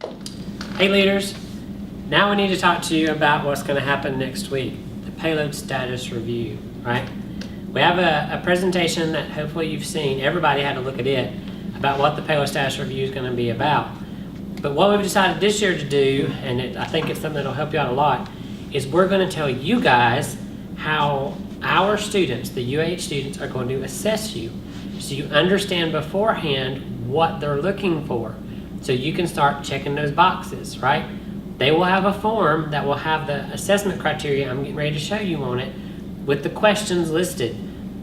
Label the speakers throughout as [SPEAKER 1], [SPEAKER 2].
[SPEAKER 1] Hey leaders, now we need to talk to you about what's going to happen next week, the payload status review, right? We have a presentation that hopefully you've seen. Everybody had to look at it about what the payload status review is going to be about. But what we've decided this year to do, and I think it's something that'll help you out a lot, is we're going to tell you guys how our students, the UAH students, are going to assess you, so you understand beforehand what they're looking for, so you can start checking those boxes, right? They will have a form that will have the assessment criteria I'm getting ready to show you on it with the questions listed.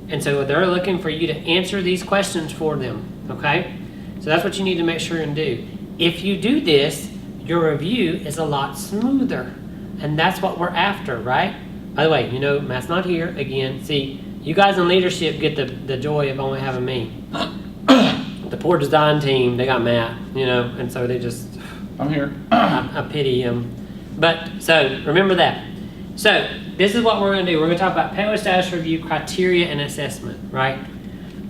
[SPEAKER 1] And so they're looking for you to answer these questions for them, okay? So that's what you need to make sure and do. If you do this, your review is a lot smoother, and that's what we're after, right? By the way, you know, Matt's not here again. See, you guys in leadership get the joy of only having me. The poor design team, they got Matt, you know, and so they just...
[SPEAKER 2] I'm here.
[SPEAKER 1] I pity him. But, so, remember that. So, this is what we're going to do. We're going to talk about payload status review criteria and assessment, right?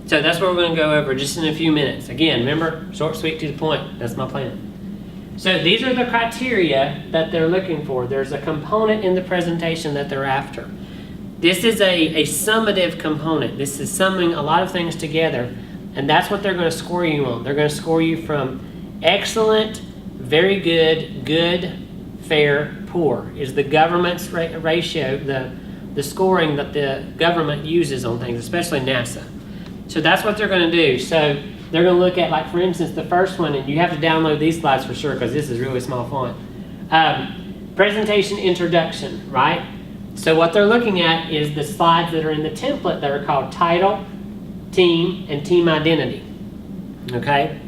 [SPEAKER 1] So, that's what we're going to go over just in a few minutes. Again, remember, short, sweet, to the point. That's my plan. So, these are the criteria that they're looking for. There's a component in the presentation that they're after. This is a summative component. This is summing a lot of things together, and that's what they're going to score you on. They're going to score you from excellent, very good, good, fair, poor is the government's ratio, the scoring that the government uses on things, especially NASA. So that's what they're going to do. So they're going to look at, like, for instance, the first one, and you have to download these slides for sure because this is really small font. Presentation introduction, right? So what they're looking at is the slides that are in the template that are called title, team, and team identity, okay?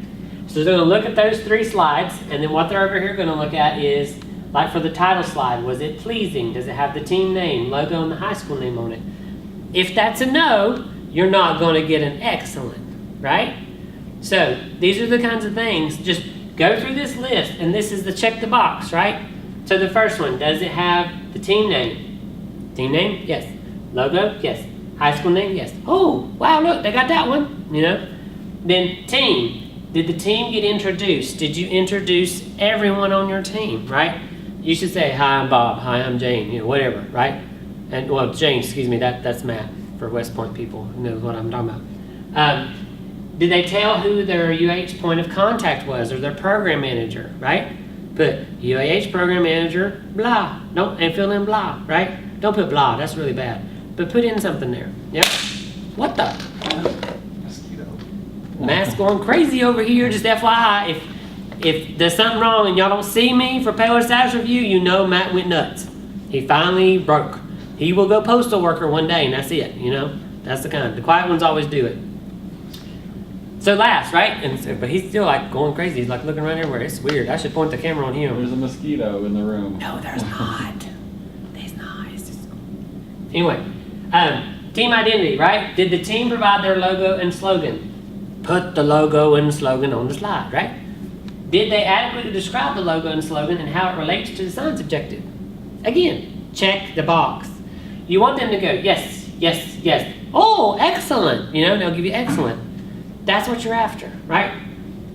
[SPEAKER 1] So they're going to look at those three slides, and then what they're over here going to look at is, like for the title slide, was it pleasing? Does it have the team name, logo, and the high school name on it? If that's a no, you're not going to get an excellent, right? So these are the kinds of things. Just go through this list, and this is the check the box, right? So the first one, does it have the team name? Team name? Yes. Logo? Yes. High school name? Yes. Oh, wow, look, they got that one, you know? Then team. Did the team get introduced? Did you introduce everyone on your team, right? You should say, hi, I'm Bob. Hi, I'm Jane, you know, whatever, right? And, well, Jane, excuse me, that's Matt for West Point people who knows what I'm talking about. Did they tell who their UAH point of contact was or their program manager, right? Put UAH program manager, blah. And fill in blah, right? Don't put blah, that's really bad. But put in something there. Yep. What the?
[SPEAKER 2] Mosquito.
[SPEAKER 1] Matt's going crazy over here, just FYI. If there's something wrong and y'all don't see me for payload status review, you know Matt went nuts. He finally broke. He will go postal worker one day, and that's it, you know? That's the kind. The quiet ones always do it. So last, right? And so, but he's still like going crazy. He's like looking around everywhere. It's weird. I should point the camera on him.
[SPEAKER 2] There's a mosquito in the room.
[SPEAKER 1] No, there's not. There's not. Anyway, team identity, right? Did the team provide their logo and slogan? Put the logo and slogan on the slide, right? Did they adequately describe the logo and slogan and how it relates to the science objective? Again, check the box. You want them to go, yes, yes, yes. Oh, excellent. You know, they'll give you excellent. That's what you're after, right?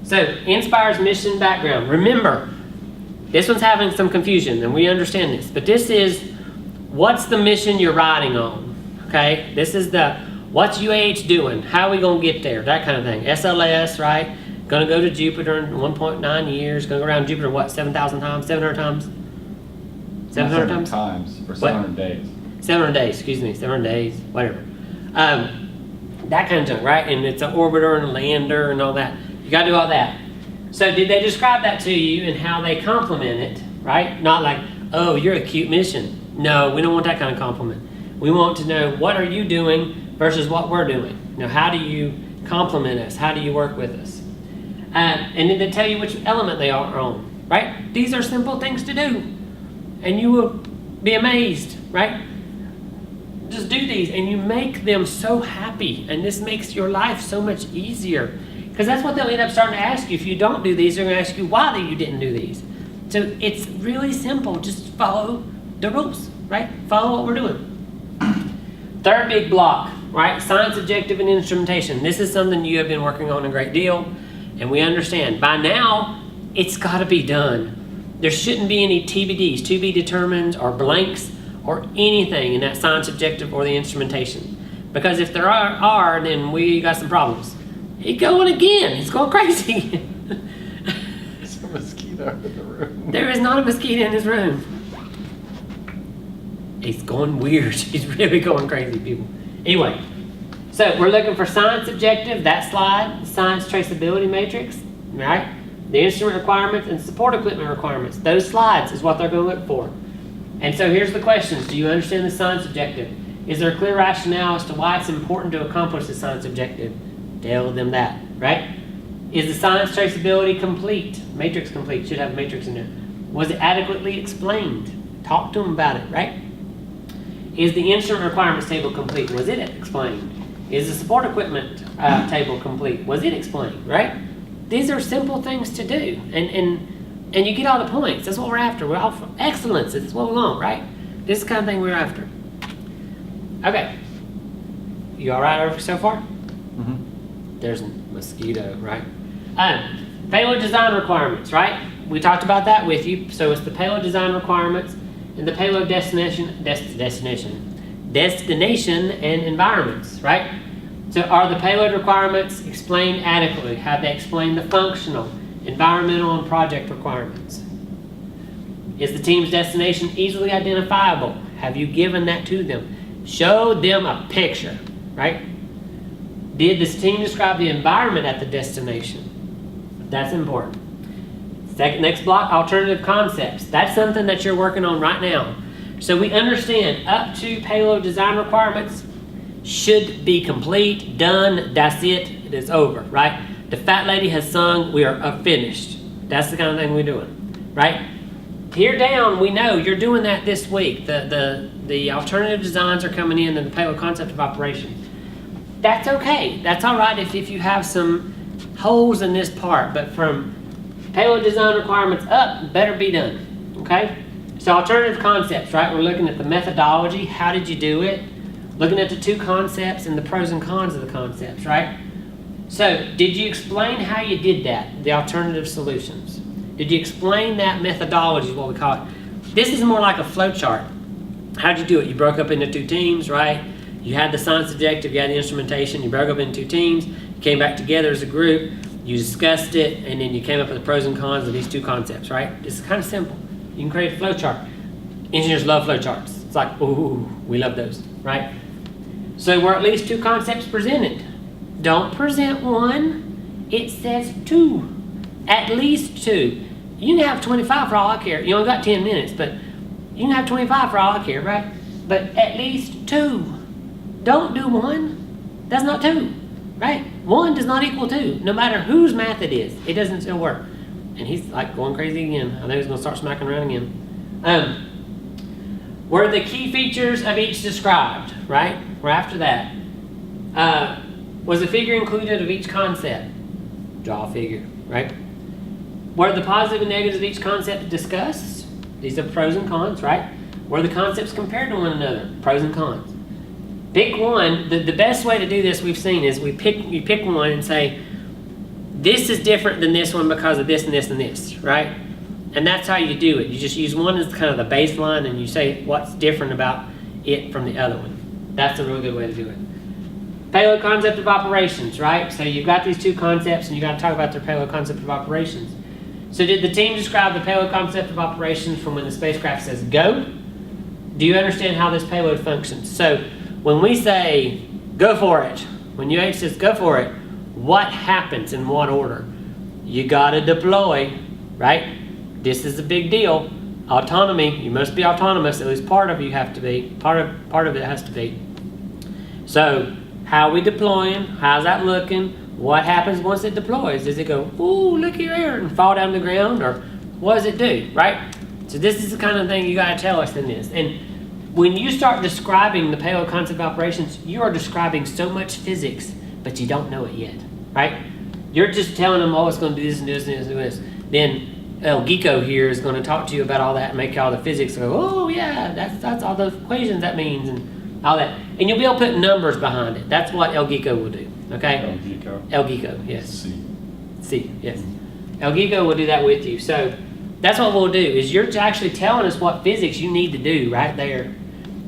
[SPEAKER 1] So, inspires mission background. Remember, this one's having some confusion, and we understand this. But this is, what's the mission you're riding on? Okay? This is the, what's UAH doing? How are we going to get there? That kind of thing. SLS, right? Going to go to Jupiter in 1.9 years. Going to go around Jupiter, what, 7,000 times? 700 times? 700 times?
[SPEAKER 2] Times for 700 what? Days.
[SPEAKER 1] 700 days, excuse me. 700 days, whatever. That kind of junk, right? And it's an orbiter and a lander and all that. You got to do all that. So did they describe that to you and how they complement it, right? Not like, oh, you're a cute mission. No, we don't want that kind of compliment. We want to know, what are you doing versus what we're doing? You know, how do you complement us? How do you work with us? And then they tell you which element they are on, right? These are simple things to do. And you will be amazed, right? Just do these and you make them so happy, and this makes your life so much easier, because that's what they'll end up starting to ask you. If you don't do these, they're going to ask you why you didn't do these. So it's really simple. Just follow the rules, right? Follow what we're doing. Third big block, right? Science objective and instrumentation. This is something you have been working on a great deal, and we understand. By now, It's got to be done. There shouldn't be any TBDs, to be determined, or blanks, or anything in that science objective or the instrumentation. Because if there are, then we got some problems. He's going again. He's going crazy.
[SPEAKER 2] There's a mosquito in the room.
[SPEAKER 1] There is not a mosquito in his room. He's going weird. He's really going crazy, people. Anyway, so we're looking for science objective, that slide, science traceability matrix, right? The instrument requirements and support equipment requirements. Those slides is what they're going to look for. And so here's the questions. Do you understand the science objective? Is there a clear rationale as to why it's important to accomplish the science objective? Tell them that, right? Is the science traceability complete? Matrix complete. Should have a matrix in there. Was it adequately explained? Talk to them about it, right? Is the instrument requirements table complete? Was it explained? Is the support equipment table complete? Was it explained, right? These are simple things to do. And you get all the points. That's what we're after. We're all for excellence. That's what we want, right? This is the kind of thing we're after. Okay. You all right over so far?
[SPEAKER 2] Mm-hmm.
[SPEAKER 1] There's a mosquito, right? Payload design requirements, right? We talked about that with you. So it's the payload design requirements and the payload destination and environments, right? So are the payload requirements explained adequately? Have they explained the functional, environmental, and project requirements? Is the team's destination easily identifiable? Have you given that to them? Show them a picture, right? Did this team describe the environment at the destination? That's important. Next block, alternative concepts. That's something that you're working on right now. So we understand up to payload design requirements should be complete, done, that's it, it is over, right? The fat lady has sung, we are finished. That's the kind of thing we're doing, right? Here down, we know you're doing that this week. The alternative designs are coming in and the payload concept of operations. That's okay. That's all right if you have some holes in this part, but from payload design requirements up, better be done, okay? So alternative concepts, right? We're looking at the methodology. How did you do it? Looking at the two concepts and the pros and cons of the concepts, right? So did you explain how you did that, the alternative solutions? Did you explain that methodology is what we call it? This is more like a flow chart. How'd you do it? You broke up into two teams, right? You had the science objective, you had the instrumentation, you broke up into two teams, you came back together as a group, you discussed it, and then you came up with the pros and cons of these two concepts, right? It's kind of simple. You can create a flow chart. Engineers love flow charts. It's like, ooh, we love those, right? So we're at least two concepts presented. Don't present one. It says two. At least two. You can have 25 for all I care. You only got 10 minutes, but you can have 25 for all I care, right? But at least two. Don't do one. That's not two, right? One does not equal two. No matter whose math it is, it doesn't still work. And he's like going crazy again. I know he's going to start smacking around again. Were the key features of each described, right? We're after that. Was a figure included of each concept? Draw a figure, right? Were the positive and negatives of each concept discussed? These are pros and cons, right? Were the concepts compared to one another? Pros and cons. Pick one. The best way to do this we've seen is you pick one and say, this is different than this one because of this and this and this, right? And that's how you do it. You just use one as kind of the baseline and you say what's different about it from the other one. That's a real good way to do it. Payload concept of operations, right? So you've got these two concepts and you got to talk about their payload concept of operations. So did the team describe the payload concept of operations from when the spacecraft says go? Do you understand how this payload functions? So when we say go for it, when UH says go for it, what happens in what order? You got to deploy, right? This is a big deal. Autonomy, you must be autonomous, at least part of you have to be, part of it has to be. So how are we deploying? How's that looking? What happens once it deploys? Does it go, ooh, look here, and fall down the ground? Or what does it do, right? So this is the kind of thing you got to tell us in this. And when you start describing the payload concept of operations, you are describing so much physics, but you don't know it yet, right? You're just telling them, oh, it's going to do this and this and this and this. Then El Geeko here is going to talk to you about all that and make all the physics go, oh, yeah, that's all those equations that means and all that. And you'll be able to put numbers behind it. That's what El Geeko will do, okay?
[SPEAKER 2] El Geeko.
[SPEAKER 1] El Geeko, yes.
[SPEAKER 2] C.
[SPEAKER 1] C, yes. El Gigo will do that with you. So that's what we'll do, is you're actually telling us what physics you need to do right there.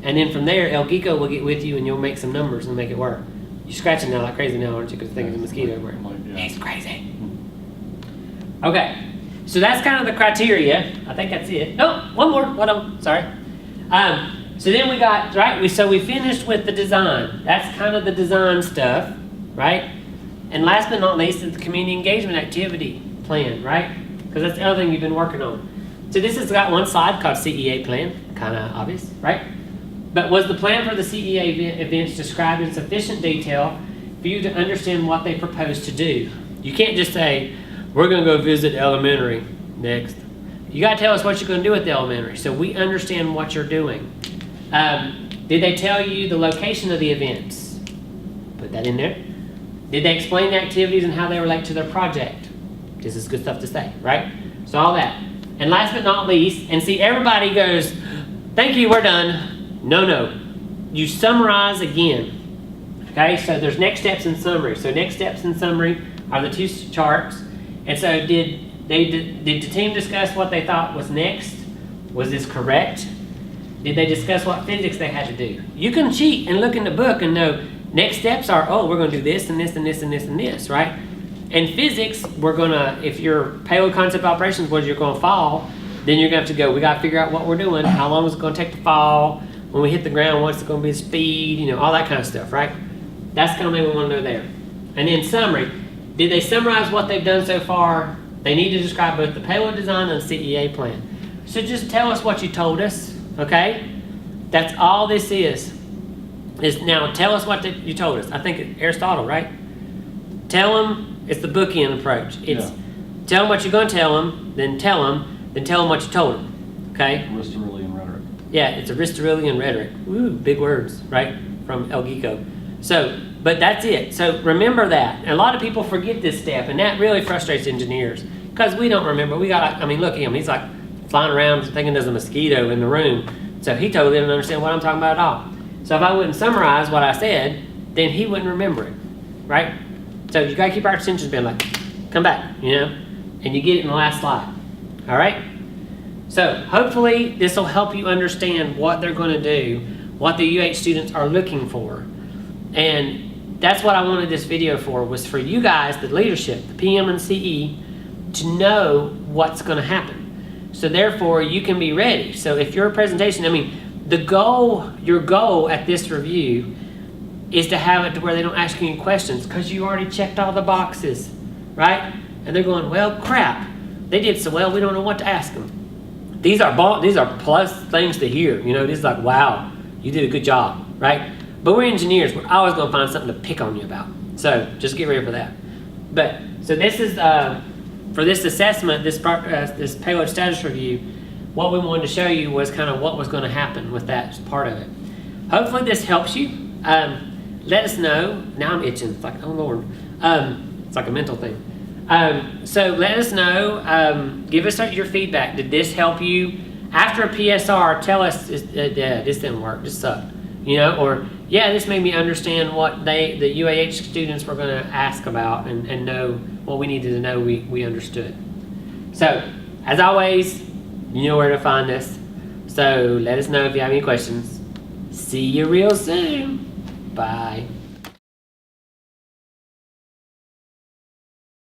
[SPEAKER 1] And then from there, El Gigo will get with you and you'll make some numbers and make it work. You're scratching now like crazy now, aren't you? Because thinking of the mosquito over it. He's crazy. Okay, so that's kind of the criteria. I think that's it. Oh, one more. Hold on. Sorry. So then we got, right, so we finished with the design. That's kind of the design stuff, right? And last but not least is the community engagement activity plan, right? Because that's the other thing you've been working on. So this has got one slide called CEA plan, kind of obvious, right? But was the plan for the CEA events described in sufficient detail for you to understand what they propose to do? You can't just say, we're going to go visit elementary next. You got to tell us what you're going to do at the elementary so we understand what you're doing. Did they tell you the location of the events? Put that in there. Did they explain the activities and how they relate to their project? This is good stuff to say, right? So all that. And last but not least, and see, everybody goes, thank you, we're done. No. You summarize again. Okay, so there's next steps and summary. So next steps and summary are the two charts. And so did the team discuss what they thought was next? Was this correct? Did they discuss what physics they had to do? You can cheat and look in the book and know next steps are, oh, we're going to do this and this and this and this and this, right? In physics, we're going to, if your payload concept operations was you're going to fall, then you're going to have to go, we got to figure out what we're doing, how long is it going to take to fall, when we hit the ground, what's it going to be the speed, you know, all that kind of stuff, right? That's kind of what we want to know there. And then summary. Did they summarize what they've done so far? They need to describe both the payload design and CEA plan. So just tell us what you told us, okay? That's all this is now tell us what you told us. I think Aristotle, right? Tell them, it's the bookend approach. It's tell them what you're going to tell them, then tell them what you told them, okay?
[SPEAKER 2] Aristotelian rhetoric.
[SPEAKER 1] Yeah, it's Aristotelian rhetoric. Ooh, big words, right? From El Gigo. So, but that's it. So remember that. And a lot of people forget this step, and that really frustrates engineers because we don't remember. We got, I mean, look at him. He's like flying around thinking there's a mosquito in the room. So he totally didn't understand what I'm talking about at all. So if I wouldn't summarize what I said, then he wouldn't remember it, right? So you got to keep our attention span like, come back, you know, and you get it in the last slide, all right? So hopefully this will help you understand what they're going to do, what the UH students are looking for. And that's what I wanted this video for, was for you guys, the leadership, the PM and CE, to know what's going to happen. So therefore, you can be ready. So if your presentation, I mean, your goal at this review is to have it to where they don't ask you any questions because you already checked all the boxes, right? And they're going, well, crap, they did so well, we don't know what to ask them. These are plus things to hear, you know, this is like, wow, you did a good job, right? But we're engineers, we're always going to find something to pick on you about. So just get ready for that. But, so this is, for this assessment, this payload status review, what we wanted to show you was kind of what was going to happen with that part of it. Hopefully this helps you. Let us know. Now I'm itching. It's like, oh Lord. It's like a mental thing. So let us know. Give us your feedback. Did this help you? After a PSR, tell us, yeah, this didn't work. This sucked. You know, or yeah, this made me understand what the UAH students were going to ask about and know what we needed to know we understood. So, as always, you know where to find us. So let us know if you have any questions. See you real soon. Bye.